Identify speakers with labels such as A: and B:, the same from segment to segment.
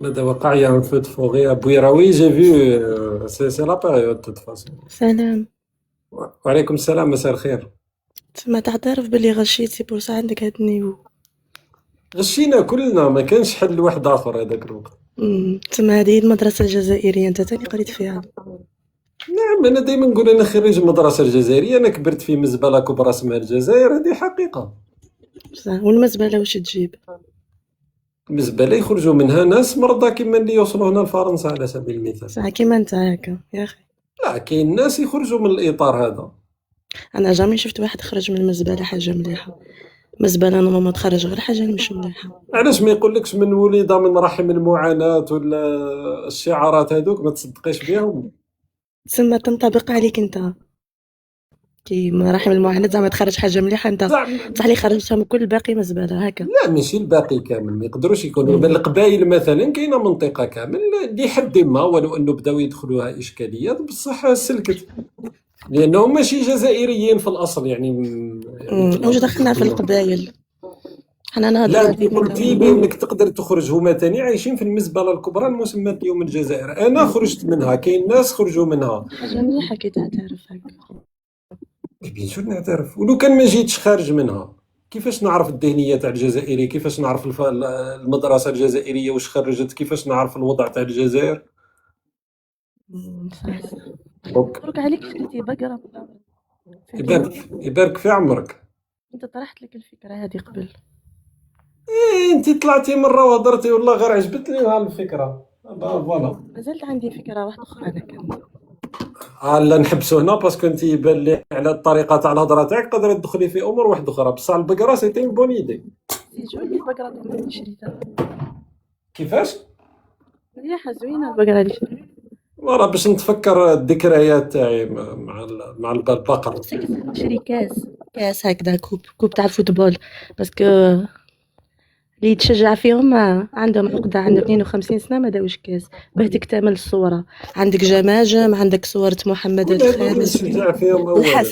A: هذا وقع يا un feu de forêt à Bouira. Oui, j'ai vu, c'est la période de toute façon.
B: سلام.
A: وعليكم السلام، مساء الخير.
B: تما تعترف بلي غشيتي بورصة عندك هاد النيفو.
A: غشينا كلنا، ما كانش حل واحد اخر هذاك الوقت.
B: تما هذه المدرسة الجزائرية انت تاني قريت فيها.
A: نعم، انا دائما نقول انا خريج المدرسه الجزائريه، انا كبرت في مزبله كبرى اسمها الجزائر، هذه حقيقه.
B: بصح والمزبلة واش تجيب؟
A: المزبله يخرجوا منها ناس مرضى كيما اللي يوصلوا هنا لفرنسا على سبيل المثال.
B: بصح كيما انت هكا يا اخي.
A: لا، كاين ناس يخرجوا من الاطار هذا.
B: انا جامي شفت واحد خرج من المزبلة حاجة مليحة. مزبلة انا ما تخرج غير حاجة اللي مش مليحة.
A: علاش ما يقولكش من ولد من رحم المعاناه ولا الشعارات هذوك ما تصدقيش بهم؟
B: تسمى تنطبق عليك انت كي مراحل المعاناة زعما تخرج حاجة مليحة انت.
A: زعما
B: بصح اللي خرجتها من كل الباقي مزبلة هكا.
A: لا، ماشي الباقي كامل، ما يقدروش يكونوا من القبائل مثلا. كاينه منطقه كامل لحد ما، ولو انه بداو يدخلوها اشكاليات، بصح سلكت لانهم ماشي جزائريين في الاصل يعني
B: واش دخلنا في القبايل؟ حنا
A: لا،
B: نهضروا
A: انت قلتي لي انك تقدر تخرج. هما تاني عايشين في المزبله الكبرى المسمى اليوم الجزائر، انا خرجت منها، كاين ناس خرجوا منها.
B: حاجة مليحة كي تعترف هكا.
A: بيان سور نعترف، ولو كان ما جيتش خارج منها كيفاش نعرف الذهنيه تاع الجزائري؟ كيفاش نعرف المدرسه الجزائريه واش خرجت؟ كيفاش نعرف الوضع تاع الجزائر؟
B: صح.
A: دونك
B: مبروك عليك خديتي بقرة.
A: يبارك في عمرك.
B: انت طرحت لك الفكرة هذه قبل.
A: إيه، انت طلعتي مره وهضرتي والله غير عجبتني هالفكره. فوالا.
B: مازالت عندي فكرة واحدة أخرى أنا كان.
A: لا نحبسوا هنا باسكو انت يبان لي على الطريقه تاع الهضره تاعك قادره تدخلي في امور واحده اخرى، بصح البقره سيتي اون بون ايدي.
B: سي جوني البقرة اللي شريتها.
A: كيفاش؟
B: مليحة زوينة البقرة اللي شريتها.
A: ورا باش نتفكر الذكريات تاعي مع البقر.
B: نشري كاس هكذا كوب تاع الفوتبول باسكو اللي يتشجع فيهم عندهم عقدة، عندهم 52 سنة ما داوش كاس باه تكتمل الصورة. عندك جماجم، عندك صورة محمد الخامس،
A: نشجع فيهم اولا.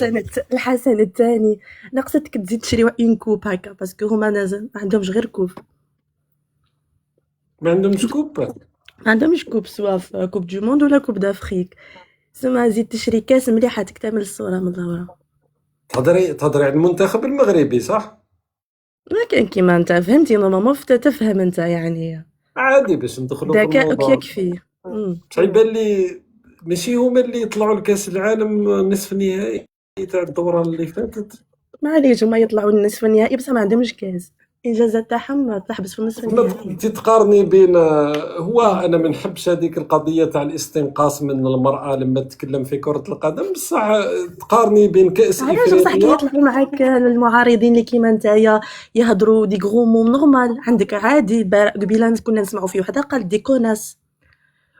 B: الحسن الثاني. ناقصتك تزيد تشري اون كوب هكا باسكو هما نازل ما عندهمش غير كوب.
A: ما عندهمش كوب.
B: ما عندهمش كوب سواف كوب دو موند ولا كوب دافريك. سما زيد تشري كاس مليحة تكتمل الصورة من الدورة.
A: تهضري على المنتخب المغربي صح؟
B: لكن كيما انت فهمتي نورمالمون تفهم انت يعني
A: عادي باش ندخلوا في
B: ذكائك
A: الموضوع.
B: يكفي.
A: بصح يبان لي ماشي هما اللي يطلعوا لكاس العالم نصف النهائي تاع الدوره اللي فاتت.
B: معليش هما يطلعوا للنصف النهائي بصح ما عندهمش كاس. الانجازات تاعهم تحبس في النصف
A: ما
B: النهائي.
A: تقارني بين هو انا ما نحبش هذيك القضيه تاع الاستنقاص من المراه لما تتكلم في كره القدم، بصح تقارني بين كاس
B: علاش بصح كي
A: افريقيا.
B: يطلعوا معاك المعارضين اللي كيما نتايا يهضروا دي غروموم نورمال عندك عادي. قبيله كنا نسمعوا في وحده قال دي كوناس،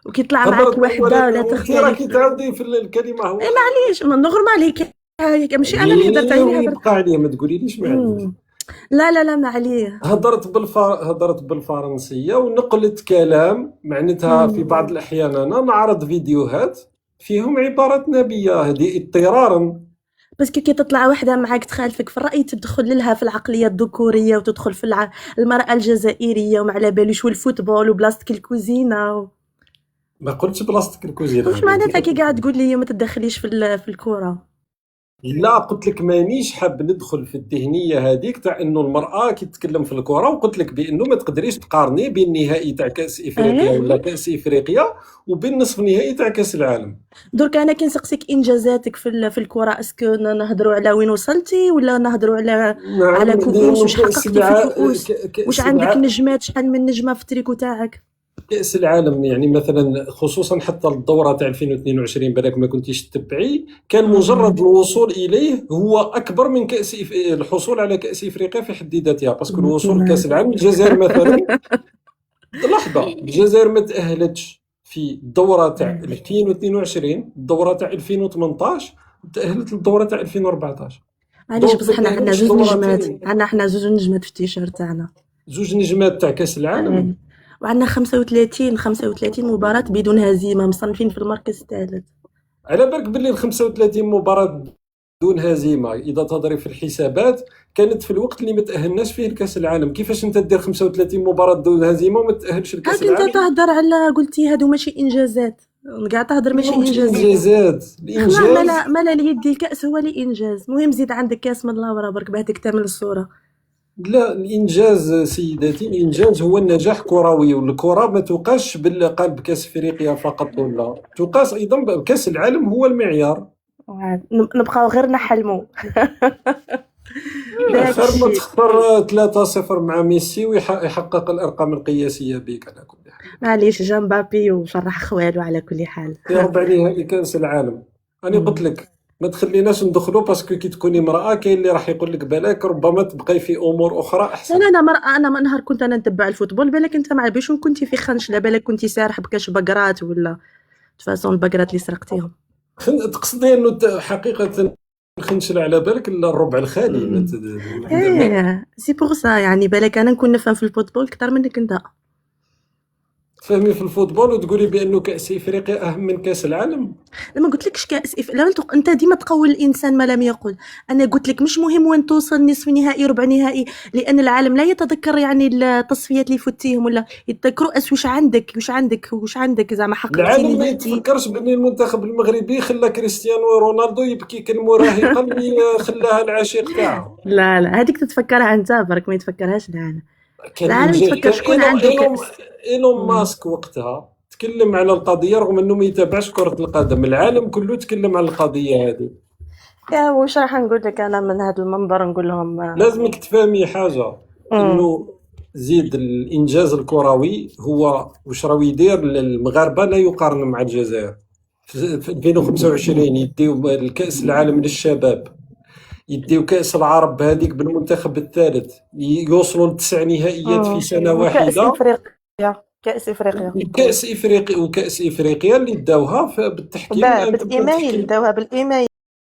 B: وكي يطلع معاك وحده لا
A: انت
B: تختلف.
A: راكي تعاودي في الكلمه هو.
B: اي معليش نورمال هيك ماشي انا اللي هضرت عليه
A: يبقى عليه، ما تقوليليش معليش.
B: لا ما عليه.
A: هضرت بالفرنسيه ونقلت كلام معناتها في بعض الاحيان انا نعرض فيديوهات فيهم عبارات نبيه، هذه اضطرارا.
B: بس كي تطلع وحده معاك تخالفك في الراي تدخل لها في العقليه الذكوريه وتدخل في المراه الجزائريه وما على باليش والفوتبول وبلاصتك الكوزينه
A: ما قلتش بلاصتك الكوزينه.
B: واش معناتها كي قاعد تقول لي ما تدخليش في الكره؟
A: لا، قلت لك مانيش حاب ندخل في الذهنيه هذيك تاع انه المراه كي تتكلم في الكره، وقلت لك بانه ما تقدريش تقارني بين النهائي تاع كاس افريقيا ولا كاس افريقيا وبين نصف النهائي تاع كاس العالم.
B: درك انا كي نسقسيك انجازاتك في الكره اسكو نهضروا على وين وصلتي ولا نهضروا على
A: نعم،
B: كؤوس واش حققتي في الكؤوس؟ واش عندك
A: كاس
B: نجمات شحال من نجمه في التريكو تاعك؟
A: كأس العالم يعني مثلا، خصوصا حتى الدورة تاع 2022 بالك ما كنتيش تتبعي، كان مجرد الوصول إليه هو أكبر من الحصول على كأس إفريقيا في حد ذاتها، باسكو الوصول لكأس العالم الجزائر مثلا لحظة، الجزائر ما تأهلتش في الدورة تاع 2022، الدورة تاع 2018 تأهلت للدورة تاع 2014.
B: معليش
A: دونك
B: بصح حنا عندنا
A: تأهلتش
B: زوج نجمات،
A: دورتين،
B: حنا زوج نجمات في التيشيرت تاعنا.
A: زوج نجمات تاع كأس العالم.
B: وعندنا 35 مباراة بدون هزيمة، مصنفين في المركز الثالث.
A: على بالك باللي ال 35 مباراة دون هزيمه اذا تضرب في الحسابات كانت في الوقت اللي ما تاهلناش فيه لكاس العالم. كيفاش انت دير 35 مباراه دون هزيمه وما تاهلش لكاس
B: هاك انت
A: العالم؟
B: تهضر على قلتي هادو ماشي انجازات، كاع تهضر ماشي
A: ماهوش
B: انجازات.
A: انجازات
B: خلاص
A: الانجاز.
B: مالا اليد الكأس هو اللي انجاز، مهم زيد عندك كاس من اللورا برك باه تكتمل الصورة.
A: لا، الانجاز سيداتي، الانجاز هو النجاح كروي، والكره ما توقاش بالقلب كاس افريقيا فقط، ولا توقاس ايضا بكاس العالم هو المعيار.
B: نبقاو غير نحلمو. داك
A: خير ما
B: الشيء.
A: تخسر 3-0 مع ميسي ويحقق الارقام القياسيه بك على كل حال.
B: معليش جا مبابي وفرح خوالو على كل حال.
A: في ربع نهائي كاس العالم. انا قلت لك ما تخليناش ندخلوا، باسكو كي تكوني امراه كاين اللي راح يقول لك بالك ربما تبقاي في امور اخرى
B: لا
A: احسن.
B: لا انا مرأة، انا من نهار كنت انا نتبع الفوتبول بالك انت مع بيشون كنتي في خنش، لا بالك كنتي سارح بكاش بقرات ولا تفاصون البقرات اللي سرقتيهم.
A: تقصدي انه حقيقه نخنشل على بالك الا الربع الخالي
B: ايه سي بوغ سا، يعني بالك انا نكون نفهم في الفوتبول اكثر منك انت.
A: تفهمي في الفوتبول وتقولي بانه كاس افريقيا اهم من كاس العالم؟
B: لما قلت لكش لا انت ديما تقول الانسان ما لم يقل. انا قلت لك مش مهم وين توصل نصف نهائي ربع نهائي، لان العالم لا يتذكر يعني التصفيات اللي فوتيهم، ولا يتذكروا واش عندك زعما حققتي
A: العالم ما
B: نجحتي.
A: يتفكرش بان المنتخب المغربي خلى كريستيانو رونالدو يبكي كالمراهقه اللي خلاها العشيق تاعها.
B: لا لا هذيك تتفكرها انت برك، ما يتفكرهاش العالم.
A: كان
B: العالم
A: انجاز.
B: يتفكر
A: كان
B: شكون عنده كأس.
A: ايلون ماسك وقتها تكلم على القضيه رغم انه ما يتابعش كره القدم. العالم كله تكلم على القضيه هذه.
B: يا واش راح نقول لك انا من هذا المنبر نقول لهم
A: لازمك تفهمي حاجه، انه زيد الانجاز الكروي هو واش راهو يدير للمغاربه لا يقارن مع الجزائر. في 2025 يديو الكاس العالم للشباب، يديو كاس العرب هذيك بالمنتخب الثالث، يوصلوا لتسع نهائيات في سنه
B: كأس
A: واحده.
B: افريقيا، كأس افريقيا
A: وكاس افريقيا اللي داوها بالتحكيم
B: بالايميل داوها بالايميل.